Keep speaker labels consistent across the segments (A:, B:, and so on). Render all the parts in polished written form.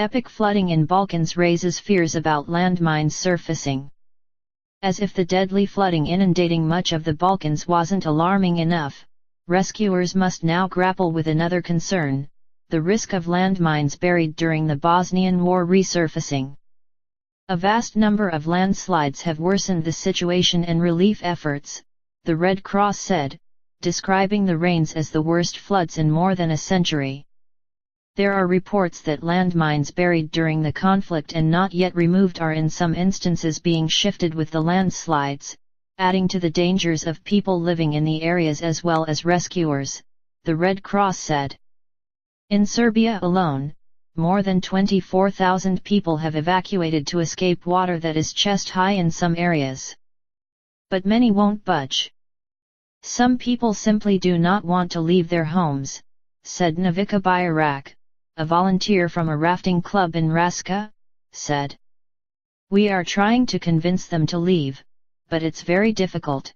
A: Epic flooding in Balkans raises fears about landmines surfacing. As if the deadly flooding inundating much of the Balkans wasn't alarming enough, rescuers must now grapple with another concern: the risk of landmines buried during the Bosnian War resurfacing. A vast number of landslides have worsened the situation and relief efforts, the Red Cross said, describing the rains as the worst floods in more than a century. There are reports that landmines buried during the conflict and not yet removed are in some instances being shifted with the landslides, adding to the dangers of people living in the areas as well as rescuers, the Red Cross said. In Serbia alone, more than 24,000 people have evacuated to escape water that is chest-high in some areas. But many won't budge. Some people simply do not want to leave their homes, said Navika Bajarak, a volunteer from a rafting club in Raska, said. We are trying to convince them to leave, but it's very difficult.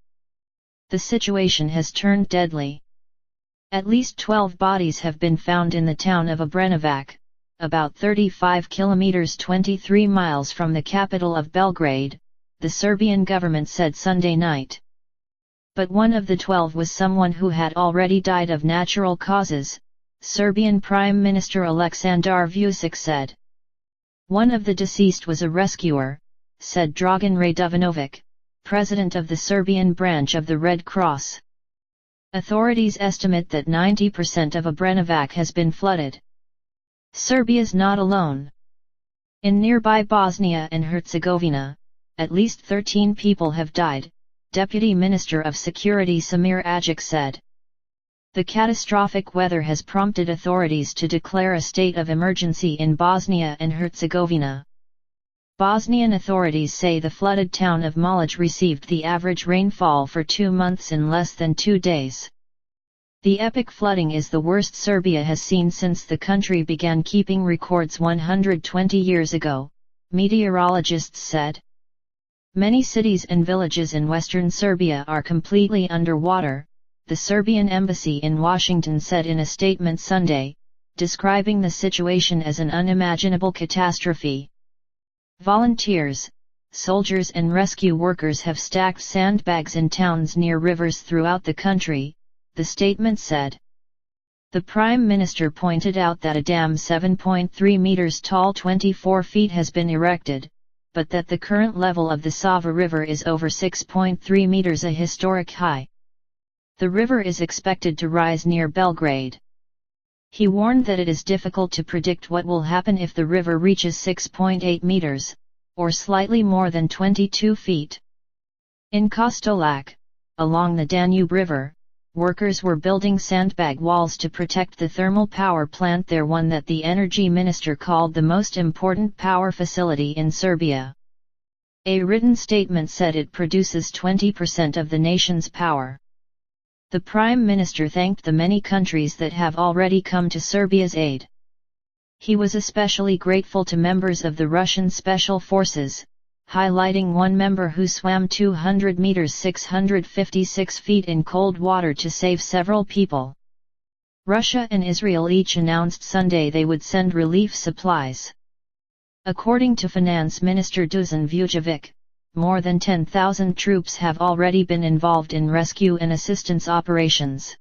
A: The situation has turned deadly. At least 12 bodies have been found in the town of Obrenovac, about 35 kilometers 23 miles from the capital of Belgrade, the Serbian government said Sunday night. But one of the 12 was someone who had already died of natural causes, Serbian Prime Minister Aleksandar Vučić said. One of the deceased was a rescuer, said Dragan Radovanović, president of the Serbian branch of the Red Cross. Authorities estimate that 90% of Obrenovac has been flooded. Serbia's not alone. In nearby Bosnia and Herzegovina, at least 13 people have died, Deputy Minister of Security Samir Ajic said. The catastrophic weather has prompted authorities to declare a state of emergency in Bosnia and Herzegovina. Bosnian authorities say the flooded town of Malić received the average rainfall for 2 months in less than 2 days. The epic flooding is the worst Serbia has seen since the country began keeping records 120 years ago, meteorologists said. Many cities and villages in western Serbia are completely underwater, the Serbian embassy in Washington said in a statement Sunday, describing the situation as an unimaginable catastrophe. Volunteers, soldiers and rescue workers have stacked sandbags in towns near rivers throughout the country, the statement said. The Prime Minister pointed out that a dam 7.3 meters tall 24 feet has been erected, but that the current level of the Sava River is over 6.3 meters, a historic high. The river is expected to rise near Belgrade. He warned that it is difficult to predict what will happen if the river reaches 6.8 meters, or slightly more than 22 feet. In Kostolac, along the Danube River, workers were building sandbag walls to protect the thermal power plant there, one that the energy minister called the most important power facility in Serbia. A written statement said it produces 20% of the nation's power. The Prime Minister thanked the many countries that have already come to Serbia's aid. He was especially grateful to members of the Russian Special Forces, highlighting one member who swam 200 meters 656 feet in cold water to save several people. Russia and Israel each announced Sunday they would send relief supplies. According to Finance Minister Dusan Vujovic, more than 10,000 troops have already been involved in rescue and assistance operations.